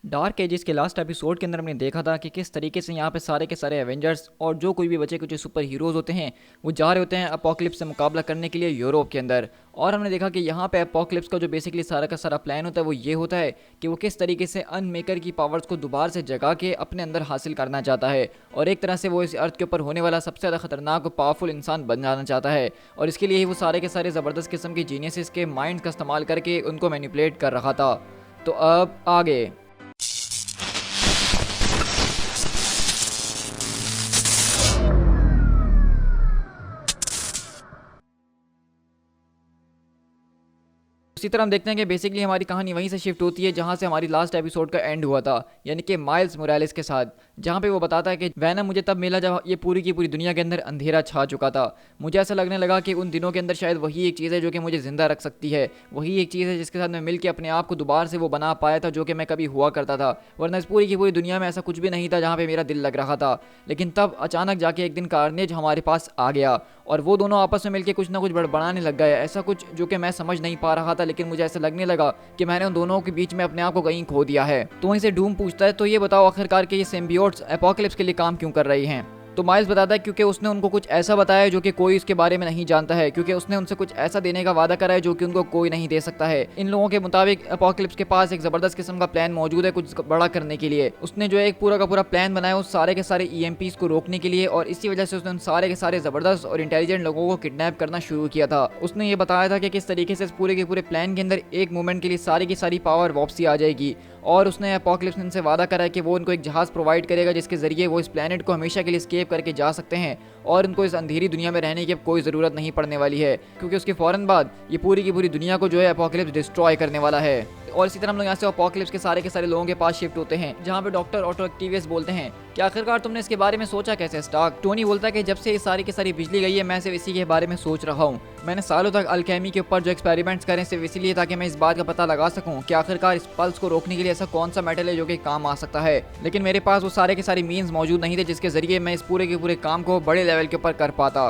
Dark ages के last episode के अंदर हमने देखा था कि किस तरीके से यहाँ पे सारे के सारे एवेंजर्स और जो कोई भी बचे कुछ सुपर हीरोज होते हैं वो जा रहे होते हैं अपोकलिप्स से मुकाबला करने के लिए यूरोप के अंदर। और हमने देखा कि यहाँ पे अपोकलिप्स का जो बेसिकली सारा का सारा प्लान होता है वो ये होता है कि वो किस तरीके से अनमेकर की पावर्स को दोबारा से जगा के अपने अंदर हासिल करना चाहता है और एक तरह से वो इस अर्थ के ऊपर होने वाला सबसे ज़्यादा खतरनाक और पावरफुल इंसान बन जाना चाहता है। और इसके लिए ही वो सारे के सारे ज़बरदस्त किस्म के जीनियसिस के माइंड का इस्तेमाल करके उनको मैनिपुलेट कर रहा था। तो अब आगे उसी तरह हम देखते हैं कि बेसिकली हमारी कहानी वहीं से शिफ्ट होती है जहां से हमारी लास्ट एपिसोड का एंड हुआ था, यानी कि माइल्स मोरालेस के साथ, जहां पे वो बताता है कि वैनम मुझे तब मिला जब ये पूरी की पूरी दुनिया के अंदर अंधेरा छा चुका था। मुझे ऐसा लगने लगा कि उन दिनों के अंदर शायद वही एक चीज़ है जो कि मुझे ज़िंदा रख सकती है, वही एक चीज़ है जिसके साथ मैं मिल के अपने आप को दोबारा से वो बना पाया था जो कि मैं कभी हुआ करता था, वरना इस पूरी की पूरी दुनिया में ऐसा कुछ भी नहीं था जहाँ पर मेरा दिल लग रहा था। लेकिन तब अचानक जाके एक दिन कार्नेज हमारे पास आ गया और वो दोनों आपस में मिलकर कुछ ना कुछ बड़बड़ाने लग गए, ऐसा कुछ जो कि मैं समझ नहीं पा रहा था, लेकिन मुझे ऐसा लगने लगा कि मैंने उन दोनों के बीच में अपने आप को कहीं खो दिया है। तो वहीं से डूम पूछता है, तो ये बताओ आखिरकार के ये सिम्बियोट्स एपोकलिप्स के लिए काम क्यों कर रही हैं? तो माइल्स बताता है क्योंकि उसने उनको कुछ ऐसा बताया है जो कि कोई इसके बारे में नहीं जानता है, क्योंकि उसने उनसे कुछ ऐसा देने का वादा करा है जो कि उनको कोई नहीं दे सकता है। इन लोगों के मुताबिक एपोकलिप्स के पास एक जबरदस्त किस्म का प्लान मौजूद है कुछ बड़ा करने के लिए। उसने जो एक पूरा का पूरा प्लान बनाया उस सारे के सारे ईएमपीज को रोकने के लिए, और इसी वजह से उसने उन सारे के सारे जबरदस्त और इंटेलिजेंट लोगों को किडनैप करना शुरू किया था। उसने ये बताया था कि किस तरीके से इस पूरे के पूरे प्लान के अंदर एक मोमेंट के लिए सारी की सारी पावर वापसी आ जाएगी, और उसने एपोकलिप्स से वादा करा है कि वो उनको एक जहाज प्रोवाइड करेगा जिसके जरिए वो इस प्लेनेट को हमेशा के लिए स्केप करके जा सकते हैं और उनको इस अंधेरी दुनिया में रहने की अब कोई ज़रूरत नहीं पड़ने वाली है, क्योंकि उसके फ़ौरन बाद ये पूरी की पूरी दुनिया को जो है एपोकलिप्स डिस्ट्रॉय करने वाला है। और इसी तरह हम लोग यहाँ से एपोकलिप्स के सारे लोगों के पास शिफ्ट होते हैं जहाँ पे डॉक्टर ऑटो एक्टिवियस बोलते हैं कि आखिरकार तुमने इसके बारे में सोचा कैसे स्टार्क? टोनी बोलता है कि जब से ये सारी की सारी बिजली गई है मैं सिर्फ इसी के बारे में सोच रहा हूँ। मैंने सालों तक अल्केमी के ऊपर जो एक्सपेरिमेंट्स करें सिर्फ इसीलिए ताकि मैं इस बात का पता लगा सकूं कि आखिरकार इस पल्स को रोकने के लिए ऐसा कौन सा मेटल है जो कि काम आ सकता है, लेकिन मेरे पास वो सारे के सारे मीन्स मौजूद नहीं थे जिसके जरिए मैं इस पूरे के पूरे काम को बड़े लेवल के ऊपर कर पाता।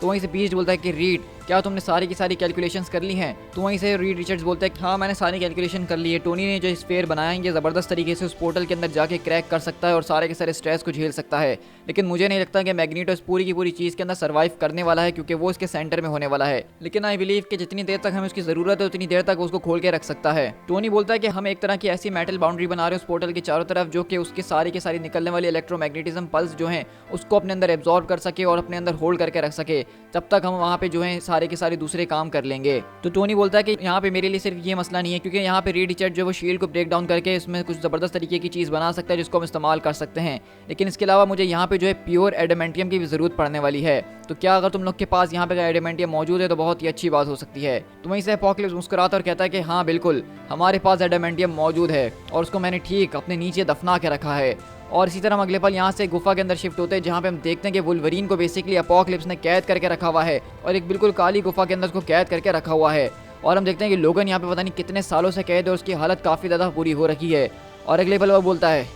तो वहीं से बीच बोलता है कि रीड, क्या तुमने सारी की सारी कैलकुलेशंस कर ली हैं? तो वहीं से रीड रिचर्ड्स बोलता है कि हाँ मैंने सारी कैलकुलेशन कर ली है। टोनी ने जो स्फीयर बनाया है ये ज़बरदस्त तरीके से उस पोर्टल के अंदर जाके क्रैक कर सकता है और सारे के सारे स्ट्रेस को झेल सकता है, लेकिन मुझे नहीं लगता कि मैग्नीटो इस पूरी की पूरी चीज़ के अंदर सर्वाइव करने वाला है क्योंकि वो इसके सेंटर में होने वाला है। लेकिन आई बिलीव कि जितनी देर तक हमें उसकी ज़रूरत है उतनी देर तक उसको खोल के रख सकता है। टोनी बोलता है कि हम एक तरह की ऐसी मेटल बाउंड्री बना रहे हैं उस पोर्टल के चारों तरफ जो कि उसके सारी के सारी निकलने वाली इलेक्ट्रोमैग्नेटिज्म पल्स जो हैं उसको अपने अंदर एब्जॉर्ब कर सके और अपने अंदर होल्ड करके रख सके, तब तक हम वहाँ पे जो है सारे के सारे दूसरे काम कर लेंगे। तो टोनी बोलता है कि यहाँ पे मेरे लिए सिर्फ ये मसला नहीं है क्योंकि यहाँ पे रीड रिचर्ड जो वो शील्ड को ब्रेक डाउन करके इसमें कुछ ज़बरदस्त तरीके की चीज़ बना सकता है जिसको हम इस्तेमाल कर सकते हैं, लेकिन इसके अलावा मुझे यहाँ पे जो है प्योर एडामेंटियम की भी ज़रूरत पड़ने वाली है। तो क्या अगर तुम लोग के पास यहाँ पे एडामेंटियम मौजूद है तो बहुत ही अच्छी बात हो सकती है। तो वहीं से एपोकलिप्स मुस्कुराता और कहता है कि हाँ बिल्कुल हमारे पास एडामेंटियम मौजूद है और उसको मैंने ठीक अपने नीचे दफना के रखा है। और इसी तरह हम अगले पल यहाँ से गुफा के अंदर शिफ्ट होते हैं जहाँ पे हम देखते हैं कि वुल्वरीन को बेसिकली एपोकलिप्स ने कैद करके रखा हुआ है और एक बिल्कुल काली गुफा के अंदर उसको कैद करके रखा हुआ है। और हम देखते हैं कि लोगन यहाँ पे पता नहीं कितने सालों से कैद है और उसकी हालत काफ़ी ज़्यादा बुरी हो रखी है। और अगले पल वो बोलता है,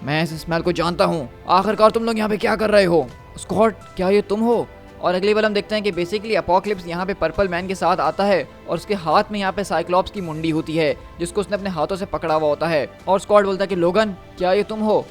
मैं इस स्मेल को जानता हूँ, आखिरकार तुम लोग यहाँ पे क्या कर रहे हो? स्कॉट, क्या ये तुम हो? और अगली बार हम देखते हैं कि बेसिकली एपोकलिप्स यहाँ पे पर्पल मैन के साथ आता है और उसके हाथ में यहाँ पे साइक्लॉप्स की मुंडी होती है जिसको उसने अपने हाथों से पकड़ा हुआ होता है। और स्कॉट बोलता है कि लोगन, क्या ये तुम हो?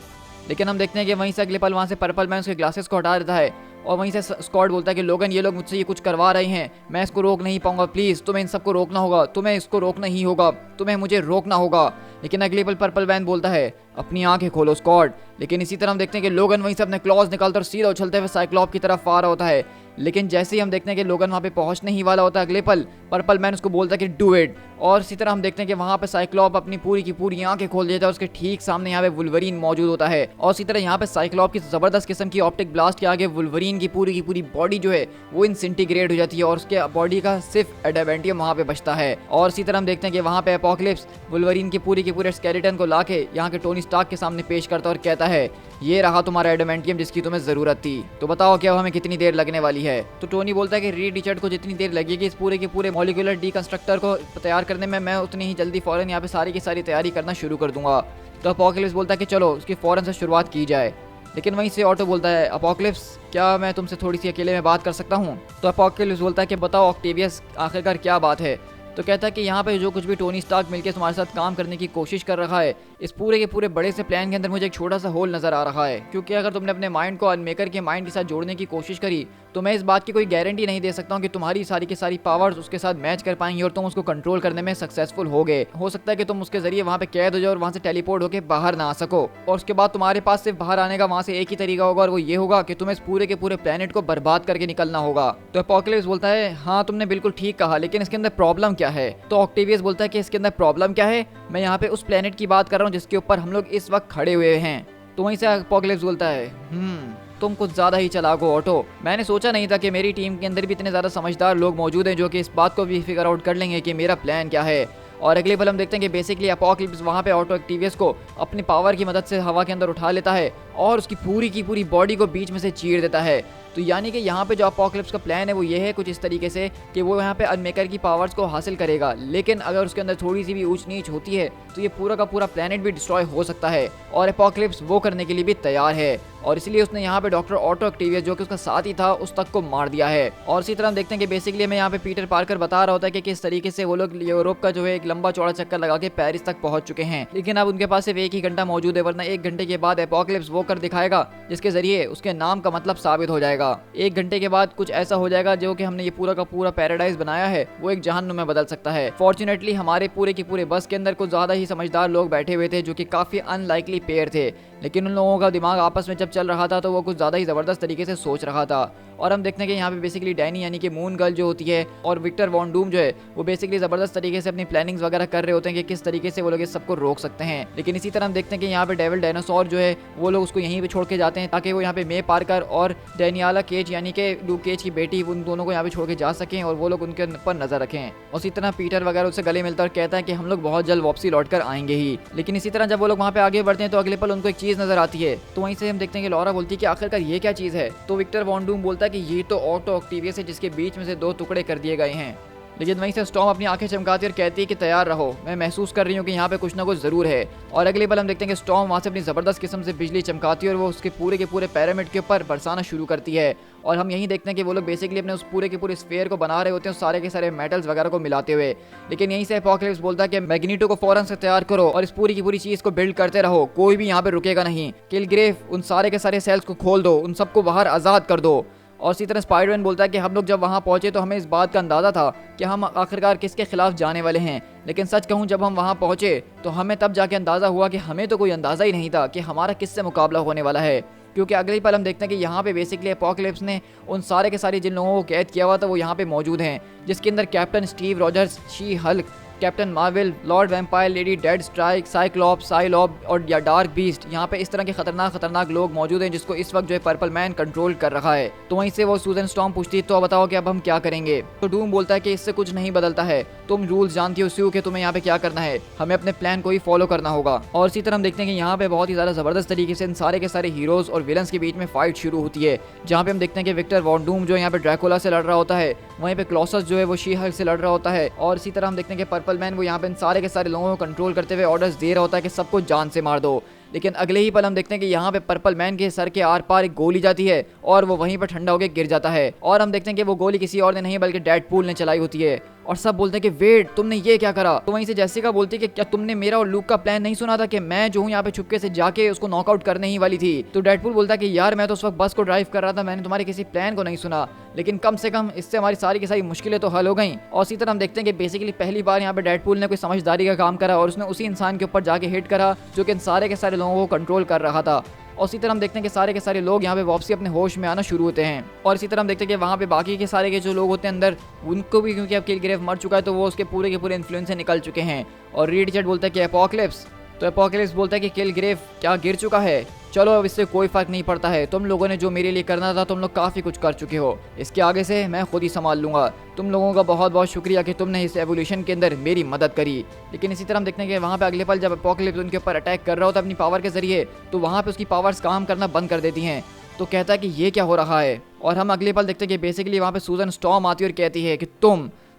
लेकिन हम देखते हैं कि वहीं से अगले पल वहाँ से पर्पल मैन उसके ग्लासेस को हटा देता है और वहीं से स्कॉट बोलता है कि लोगन ये लोग मुझसे ये कुछ करवा रहे हैं, मैं इसको रोक नहीं पाऊंगा, प्लीज़ तुम्हें इन सबको रोकना होगा, तुम्हें इसको रोकना ही होगा, तुम्हें मुझे रोकना होगा। लेकिन अगले पल पर्पल मैन बोलता है अपनी आंखें खोलो स्कॉट। लेकिन इसी तरह हम देखते हैं कि लोगन वहीं से अपने क्लॉज निकालता और सीधा उछलते हुए साइक्लॉप की तरफ आ रहा होता है। लेकिन जैसे ही हम देखते हैं कि लोगन वहाँ पे पहुँचने ही वाला होता है अगले पल पर्पल मैन उसको बोलता है कि डू इट। और इसी तरह हम देखते हैं कि वहाँ पे साइक्लॉप अपनी पूरी की पूरी आंखें खोल देता है, उसके ठीक सामने यहाँ पे वुल्वरीन मौजूद होता है। और इसी तरह यहाँ पे साइक्लॉप की ज़बरदस्त किस्म की ऑप्टिक ब्लास्ट के आगे वुल्वरीन की पूरी बॉडी जो है वो इंसिंटीग्रेट हो जाती है और उसके बॉडी का सिर्फ एडामेंटियम वहाँ पे बचता है। और इसी तरह हम देखते हैं कि वहाँ पे एपोकलिप्स वुल्वरीन की पूरे स्केलेटन को लाके यहाँ के टोनी स्टार्क के सामने पेश करता और कहता है, ये रहा तुम्हारा एडामेंटियम जिसकी तुम्हें ज़रूरत थी, तो बताओ क्या हमें कितनी देर लगने वाली है? तो टोनी बोलता है कि रीड रिचर्ड को जितनी देर लगेगी इस पूरे के पूरे मॉलिक्यूलर डीकंस्ट्रक्टर को तैयार करने में, मैं उतनी ही जल्दी फ़ौरन यहाँ पे सारी की सारी तैयारी करना शुरू कर दूंगा। तो एपोकलिप्स बोलता है कि चलो उसकी फ़ौरन से शुरुआत की जाए। लेकिन वहीं से ऑटो बोलता है, एपोकलिप्स क्या मैं तुमसे थोड़ी सी अकेले में बात कर सकता हूँ? तो एपोकलिप्स बोलता है कि बताओ ऑक्टेवियस, आखिरकार क्या बात है? तो कहता है कि यहाँ पे जो कुछ भी टोनी स्टार्क मिलकर तुम्हारे साथ काम करने की कोशिश कर रहा है, इस पूरे के पूरे बड़े से प्लान के अंदर मुझे एक छोटा सा होल नजर आ रहा है, क्योंकि अगर तुमने अपने माइंड को अनमेकर के माइंड के साथ जोड़ने की कोशिश करी तो मैं इस बात की कोई गारंटी नहीं दे सकता हूँ कि तुम्हारी सारी की सारी पावर्स उसके साथ मैच कर पाएंगी और तुम उसको कंट्रोल करने में सक्सेसफुल होगे। हो सकता है कि तुम उसके जरिए वहाँ पे कैद हो जाओ और वहाँ से टेलीपोर्ट होकर बाहर ना आ सको, और उसके बाद तुम्हारे पास सिर्फ बाहर आने का वहाँ से एक ही तरीका होगा और वो ये होगा कि तुम्हें इस पूरे के पूरे प्लेनेट को बर्बाद करके निकलना होगा। तो अपोकलिप्स बोलता है हाँ तुमने बिल्कुल ठीक कहा, लेकिन इसके अंदर प्रॉब्लम क्या है? तो ऑक्टेवियस बोलता है कि इसके अंदर प्रॉब्लम क्या है, मैं यहाँ पे उस प्लेनेट की बात कर रहा हूँ जिसके ऊपर हम लोग इस वक्त खड़े हुए हैं। तो वहीं से अपोकलिप्स बोलता है तुम कुछ ज्यादा ही चालाक हो ऑटो, मैंने सोचा नहीं था कि मेरी टीम के अंदर भी इतने ज्यादा समझदार लोग मौजूद हैं जो कि इस बात को भी फिगर आउट कर लेंगे कि मेरा प्लान क्या है। और अगले पल हम देखते हैं कि बेसिकली अपोकलिप्स वहाँ पे ऑटो एक्टिवियस को अपनी पावर की मदद से हवा के अंदर उठा लेता है और उसकी पूरी की पूरी बॉडी को बीच में से चीर देता है। तो यानी कि यहाँ पे जो अपोकलिप्स का प्लान है वो ये है कुछ इस तरीके से कि वो यहाँ पे अनमेकर की पावर्स को हासिल करेगा, लेकिन अगर उसके अंदर थोड़ी सी भी ऊंच नीच होती है तो ये पूरा का पूरा प्लेनेट भी डिस्ट्रॉय हो सकता है, और अपोकलिप्स वो करने के लिए भी तैयार है। और इसीलिए उसने यहाँ पे डॉक्टर ऑटो एक्टिवियस जो कि उसका साथ ही था उस तक को मार दिया है। और इसी तरह हम देखते हैं कि बेसिकली हमें यहाँ पे पीटर पार्कर बता रहा होता है कि किस तरीके से वो लोग यूरोप का जो है एक लंबा चौड़ा चक्कर लगा के पेरिस तक पहुंच चुके हैं, लेकिन अब उनके पास सिर्फ एक ही घंटा मौजूद है, वरना एक घंटे के बाद अपोकलिप्स वो कर दिखाएगा जिसके जरिए उसके नाम का मतलब साबित हो जाएगा। एक घंटे के बाद कुछ ऐसा हो जाएगा जो कि हमने ये पूरा का पूरा पैराडाइज बनाया है वो एक जहन्नुम में बदल सकता है। फॉर्चुनेटली हमारे पूरे की पूरे बस के अंदर कुछ ज्यादा ही समझदार लोग बैठे हुए थे जो कि काफी अनलाइकली पेयर थे, लेकिन उन लोगों का दिमाग आपस में जब चल रहा था तो वो कुछ ज्यादा ही जबरदस्त तरीके से सोच रहा था। और हम देखते हैं कि यहाँ पे बेसिकली डैनी यानी कि मून गर्ल जो होती है और विक्टर वॉन डूम जो है वो बेसिकली जबरदस्त तरीके से अपनी प्लानिंग्स वगैरह कर रहे होते हैं कि किस तरीके से वो लोग इस सबको रोक सकते हैं। लेकिन इसी तरह हम देखते हैं कि यहाँ पे डेविल डायनासोर जो है वो लोग उसको यहीं पे छोड़ के जाते हैं ताकि वो यहाँ पे मे पार्कर और डेनियाला केज यानी कि लूक केज की बेटी उन दोनों को यहाँ पे छोड़ के जा सकें और वो लोग उनके पर नजर रखें। और इसी तरह पीटर वगैरह उससे गले मिलता है और कहता है कि हम लोग बहुत जल्द वापसी लौट कर आएंगे ही। लेकिन इसी तरह जब वो लोग वहाँ पे आगे बढ़ते हैं तो अगले पल उनको एक चीज नजर आती है, तो वहीं से हम देखते हैं कि लॉरा बोलती है कि आखिरकार ये क्या चीज है। तो विक्टर वॉन डूम बोलता है कि ये तो ऑटो एक्टिवियस है जिसके बीच में से दो टुकड़े कर दिए गए हैं। लेकिन वहीं से स्टॉर्म अपनी आंखें चमकाती और कहती है कि तैयार रहो, मैं महसूस कर रही हूँ कि यहाँ पे कुछ ना कुछ जरूर है। और अगले पल हम देखते हैं कि स्टॉर्म वहाँ से अपनी जबरदस्त किस्म से बिजली चमकाती है और वो उसके पूरे के पूरे पिरामिड के ऊपर बरसाना शुरू करती है। और हम यही देखते हैं कि वो लोग बेसिकली अपने उस पूरे के पूरे स्फीयर को बना रहे होते हैं सारे के सारे मेटल्स वगैरह को मिलाते हुए। लेकिन यहीं से अपोकलिप्स बोलता है कि मैग्नीटो को फौरन से तैयार करो और इस पूरी की पूरी चीज को बिल्ड करते रहो, कोई भी यहाँ पे रुकेगा नहीं। किलग्रेव उन सारे के सारे सेल्स को खोल दो, उन सबको बाहर आजाद कर दो। और इसी तरह स्पाइडरमैन बोलता है कि हम लोग जब वहाँ पहुंचे तो हमें इस बात का अंदाजा था कि हम आखिरकार किसके खिलाफ जाने वाले हैं, लेकिन सच कहूँ जब हम वहाँ पहुंचे तो हमें तब जाके अंदाजा हुआ कि हमें तो कोई अंदाजा ही नहीं था कि हमारा किससे मुकाबला होने वाला है। क्योंकि अगले ही पल हम देखते हैं कि यहाँ पे बेसिकली अपोकलिप्स ने उन सारे के सारे जिन लोगों को कैद किया हुआ था वो यहाँ पे मौजूद हैं, जिसके अंदर captain Steve Rogers, she Hulk, captain Marvel, lord vampire lady, dead strike, Cyclops, साइलॉब और या डार्क बीस्ट, यहाँ पे इस तरह के खतरनाक लोग मौजूद हैं जिसको इस वक्त जो है पर्पल मैन कंट्रोल कर रहा है। तो वहीं से वो सूजन स्टॉर्म पूछती है तो बताओ कि अब हम क्या करेंगे। तो डूम बोलता है कि इससे कुछ नहीं बदलता है, तुम रूल्स जानती हो स्यू कि तुम्हें यहाँ पे क्या करना है, हमें अपने प्लान को ही फॉलो करना होगा। और इसी तरह हम देखते हैं कि यहाँ पे बहुत ही ज्यादा जबरदस्त तरीके से इन सारे के सारे हीरोज और विलन्स के बीच में फाइट शुरू होती है, जहाँ पे हम देखते हैं कि विक्टर वॉन डूम जो यहाँ पे ड्रैकुला से लड़ रहा होता है, वहीं पे क्लॉसस जो है वो शी हल्क से लड़ रहा होता है। और इसी तरह हम देखते हैं कि पर्पल मैन वो यहाँ पे सारे के सारे लोगों को कंट्रोल करते हुए ऑर्डर्स दे रहा होता है कि सबको जान से मार दो। लेकिन अगले ही पल हम देखते हैं कि यहाँ पे पर्पल मैन के सर के आर पार एक गोली जाती है और वो वहीं पर ठंडा होकर गिर जाता है। और हम देखते हैं कि वो गोली किसी और ने नहीं बल्कि डेडपूल ने चलाई होती है। और सब बोलते हैं कि वेट, तुमने ये क्या करा। तो वहीं से जेसिका बोलती है कि क्या तुमने मेरा और लूक का प्लान नहीं सुना था कि मैं जो हूँ यहाँ पे छुपके से जाके उसको नॉकआउट करने ही वाली थी। तो डेडपूल बोलता है कि यार मैं तो उस वक्त बस को ड्राइव कर रहा था, मैंने तुम्हारे किसी प्लान को नहीं सुना, लेकिन कम से कम इससे हमारी सारी की सारी मुश्किलें तो हल हो गई। और इसी तरह हम देखते हैं कि बेसिकली पहली बार यहाँ पे डेडपूल ने कोई समझदारी का काम करा और उसने उसी इंसान के ऊपर जाके हिट करा जो कि इन सारे के सारे लोगों को कंट्रोल कर रहा था। और इसी तरह हम देखते हैं कि सारे के सारे लोग यहाँ पे वापसी अपने होश में आना शुरू होते हैं। और इसी तरह हम देखते हैं कि वहाँ पे बाकी के सारे के जो लोग होते हैं अंदर, उनको भी क्योंकि अब किलग्रेव मर चुका है तो वो उसके पूरे के पूरे इन्फ्लुएंस से निकल चुके हैं। और रीड चैट बोलता है कि अपोकलिप्स, तो अपोकलिप्स बोलता है कि किलग्रेव क्या गिर चुका है, चलो अब इससे कोई फर्क नहीं पड़ता है, तुम लोगों ने जो मेरे लिए करना था तुम लोग काफ़ी कुछ कर चुके हो, इसके आगे से मैं खुद ही संभाल लूंगा। तुम लोगों का बहुत बहुत शुक्रिया कि तुमने इस एवोल्यूशन के अंदर मेरी मदद करी। लेकिन इसी तरह हम देखते हैं कि वहाँ पे अगले पल जब अपोकलिप्स उनके ऊपर अटैक कर रहा होता है अपनी पावर के जरिए, तो वहाँ पे उसकी पावर्स काम करना बंद कर देती हैं। तो कहता है कि ये क्या हो रहा है। और हम अगले पल देखते हैं कि बेसिकली वहाँ पे सूजन स्टॉर्म आती है और कहती है कि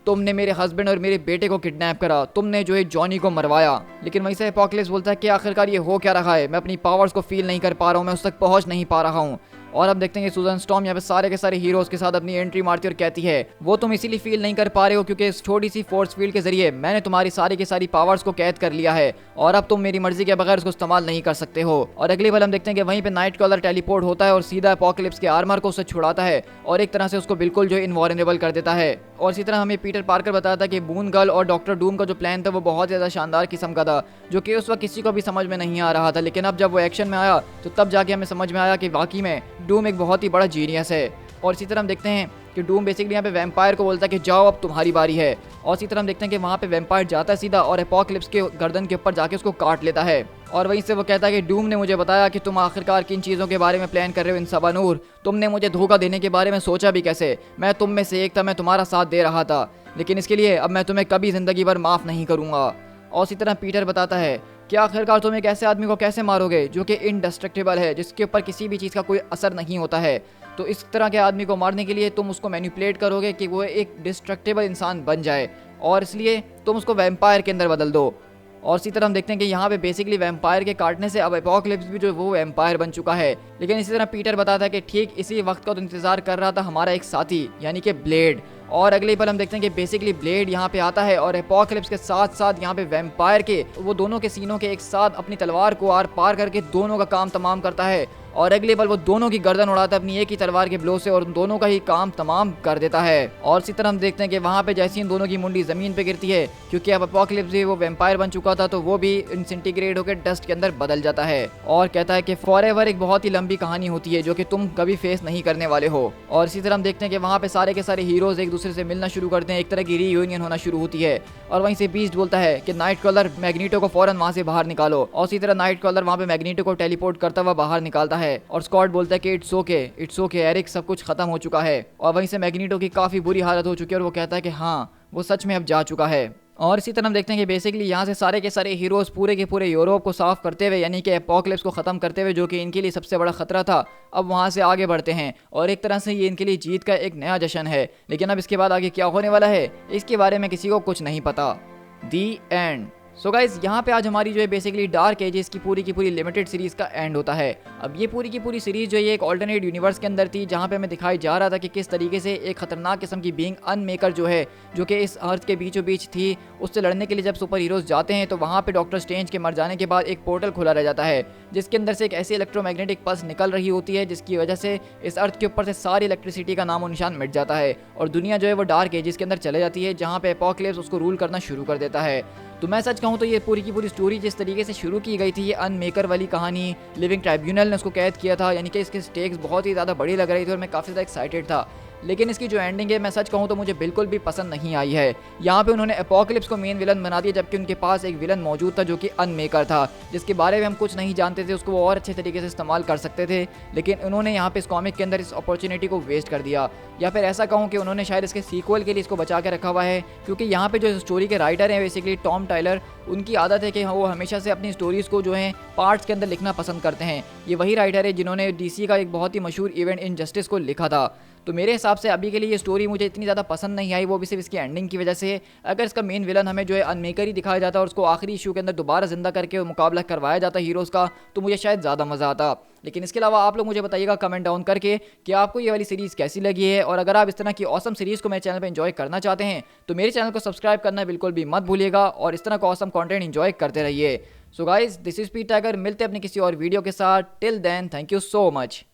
तुमने मेरे हस्बैंड और मेरे बेटे को किडनैप करा, तुमने जो है जॉनी को मरवाया। लेकिन वहीं से अपोकलिप्स बोलता है कि आखिरकार ये हो क्या रहा है, मैं अपनी पावर्स को फील नहीं कर पा रहा हूँ, मैं उस तक पहुँच नहीं पा रहा हूँ। और अब देखते हैं कि सुजन स्टॉर्म यहाँ पे सारे के सारे हीरोज के साथ अपनी एंट्री मारती और कहती है वो तुम इसीलिए फील नहीं कर पा रहे हो क्योंकि इस छोटी सी फोर्स फील्ड के जरिए मैंने तुम्हारी सारी की सारी पावर्स को कैद कर लिया है और अब तुम मेरी मर्जी के बगैर उसको इस्तेमाल नहीं कर सकते हो। और अगली बार हम देखते हैं कि वहीं पे नाइट क्रॉलर टेलीपोर्ट होता है और सीधा एपोकलिप्स के आर्मर को उससे छुड़ाता है और एक तरह से उसको बिल्कुल जो इनवॉल्नरेबल कर देता है। और इसी तरह हमें पीटर पार्कर बताता है कि मून गर्ल और डॉक्टर डूम का जो प्लान था वो बहुत ज़्यादा शानदार किस्म का था, जो कि उस वक्त किसी को भी समझ में नहीं आ रहा था, लेकिन अब जब वो एक्शन में आया तो तब जाके हमें समझ में आया कि वाकई में डूम एक बहुत ही बड़ा जीनियस है। और इसी तरह हम देखते हैं कि डूम बेसिकली यहाँ पे वैम्पायर को बोलता है कि जाओ अब तुम्हारी बारी है। और इसी तरह हम देखते हैं कि वहाँ पे वैम्पायर जाता है सीधा और एपोकलिप्स के गर्दन के ऊपर जाके उसको काट लेता है। और वहीं से वो कहता है कि डूम ने मुझे बताया कि तुम आखिरकार किन चीज़ों के बारे में प्लान कर रहे हो इंसाबानूर, तुमने मुझे धोखा देने के बारे में सोचा भी कैसे? मैं तुम में से एक था, मैं तुम्हारा साथ दे रहा था, लेकिन इसके लिए अब मैं तुम्हें कभी ज़िंदगी भर माफ़ नहीं करूँगा। और इसी तरह पीटर बताता है कि आखिरकार तुम एक ऐसे आदमी को कैसे मारोगे जो कि इनडिस्ट्रक्टिबल है, जिसके ऊपर किसी भी चीज़ का कोई असर नहीं होता है। तो इस तरह के आदमी को मारने के लिए तुम उसको मैनिपुलेट करोगे कि वो एक डिस्ट्रक्टिबल इंसान बन जाए और इसलिए तुम उसको वैम्पायर के अंदर बदल दो। और इसी तरह हम देखते हैं कि यहाँ पे बेसिकली वैम्पायर के काटने से अब एपोकलिप्स भी जो वो वैम्पायर बन चुका है। लेकिन इसी तरह पीटर बताता है कि ठीक इसी वक्त का तो इंतजार कर रहा था हमारा एक साथी यानी कि ब्लेड। और अगले पल हम देखते हैं कि बेसिकली ब्लेड यहाँ पे आता है और एपोकलिप्स के साथ साथ यहाँ पे वैम्पायर के वो दोनों के सीनों के एक साथ अपनी तलवार को आर पार करके दोनों का काम तमाम करता है और अगले पल वो दोनों की गर्दन उड़ाता है अपनी एक ही तलवार के ब्लो से और दोनों का ही काम तमाम कर देता है। और इसी तरह हम देखते हैं कि वहाँ पे जैसे इन दोनों की मुंडी जमीन पे गिरती है, क्योंकि अब एपोकलिप्स भी वो वैम्पायर बन चुका था तो वो भी इंसिंटीग्रेट होकर डस्ट के अंदर बदल जाता है और कहता है कि फॉरएवर एक बहुत ही लंबी कहानी होती है जो कि तुम कभी फेस नहीं करने वाले हो। और इसी तरह हम देखते हैं कि वहाँ पे सारे के सारे हीरोज एक दूसरे से मिलना शुरू करते हैं, एक तरह की रीयूनियन होना शुरू होती है। और वहीं से बीस्ट बोलता है कि नाइट क्रॉलर मैग्नीटो को फौरन वहाँ से बाहर निकालो और इसी तरह नाइट क्रॉलर वहाँ पे मैग्नीटो को टेलीपोर्ट करता हुआ बाहर निकालता है और स्कॉट बोलता है कि इट्स ओके एरिक, सब कुछ खत्म हो चुका है। और वहीं से मैग्नीटो की काफ़ी बुरी हालत हो चुकी है और वो कहता है कि हाँ वो सच में अब जा चुका है। और इसी तरह हम देखते हैं कि बेसिकली यहाँ से सारे के सारे हीरोज पूरे के पूरे यूरोप को साफ करते हुए यानी कि एपोकलिप्स को ख़त्म करते हुए जो कि इनके लिए सबसे बड़ा खतरा था, अब वहाँ से आगे बढ़ते हैं और एक तरह से ये इनके लिए जीत का एक नया जश्न है। लेकिन अब इसके बाद आगे क्या होने वाला है इसके बारे में किसी को कुछ नहीं पता। दी एंड। सो गाइज यहाँ पे आज हमारी जो है बेसिकली डार्क एजेस की पूरी लिमिटेड सीरीज का एंड होता है। अब ये पूरी की पूरी सीरीज जो है एक ऑल्टरनेट यूनिवर्स के अंदर थी जहाँ पे हमें दिखाई जा रहा था कि किस तरीके से एक खतरनाक किस्म की बीइंग अनमेकर जो है जो कि इस अर्थ के बीचों बीच थी, उससे लड़ने के लिए जब सुपर हीरोज जाते हैं तो वहाँ पे डॉक्टर स्ट्रेंज के मर जाने के बाद एक पोर्टल खुला रह जाता है जिसके अंदर से एक ऐसी इलेक्ट्रोमैग्नेटिक पल्स निकल रही होती है जिसकी वजह से इस अर्थ के ऊपर से सारी इलेक्ट्रिसिटी का नामो निशान मिट जाता है और दुनिया जो है वो डार्क एजेस के अंदर चले जाती है जहाँ पे एपोकलिप्स उसको रूल करना शुरू कर देता है। तो मैं सच कहूँ तो ये पूरी की पूरी स्टोरी जिस तरीके से शुरू की गई थी, ये अनमेकर वाली कहानी, लिविंग ट्राइब्यूनल ने उसको कैद किया था, यानी कि इसके स्टेक्स बहुत ही ज़्यादा बड़ी लग रही थी और मैं काफ़ी ज़्यादा एक्साइटेड था। लेकिन इसकी जो एंडिंग है मैं सच कहूँ तो मुझे बिल्कुल भी पसंद नहीं आई है। यहाँ पे उन्होंने एपोकलिप्स को मेन विलन बना दिया जबकि उनके पास एक विलन मौजूद था जो कि अनमेकर था, जिसके बारे में हम कुछ नहीं जानते थे, उसको वो और अच्छे तरीके से इस्तेमाल कर सकते थे। लेकिन उन्होंने यहाँ पे इस कॉमिक के अंदर इस अपॉर्चुनिटी को वेस्ट कर दिया, या फिर ऐसा कहूँ कि उन्होंने शायद इसके सीक्वल के लिए इसको बचा के रखा हुआ है, क्योंकि यहाँ पे जो स्टोरी के राइटर हैं बेसिकली टॉम टाइलर, उनकी आदत है कि वो हमेशा से अपनी स्टोरीज़ को जो है पार्ट्स के अंदर लिखना पसंद करते हैं। ये वही राइटर है जिन्होंने डीसी का एक बहुत ही मशहूर इवेंट इनजस्टिस को लिखा था। तो मेरे हिसाब से अभी के लिए ये स्टोरी मुझे इतनी ज़्यादा पसंद नहीं आई, वो भी सिर्फ इसकी एंडिंग की वजह से। अगर इसका मेन विलन हमें जो है अनमेकर ही दिखाया जाता और उसको आखिरी इशू के अंदर दोबारा जिंदा करके मुकाबला करवाया जाता हीरोज़ का, तो मुझे शायद ज़्यादा मज़ा आता। लेकिन इसके अलावा आप लोग मुझे बताइएगा कमेंट डाउन करके कि आपको ये वाली सीरीज़ कैसी लगी है, और अगर आप इस तरह की ऑसम सीरीज़ को मेरे चैनल पर एंजॉय करना चाहते हैं तो मेरे चैनल को सब्सक्राइब करना बिल्कुल भी मत भूलिएगा और इस तरह का ऑसम कंटेंट एंजॉय करते रहिए। So guys, this is Pete Tiger, मिलते हैं अपनी किसी और वीडियो के साथ। Till then, thank you so much.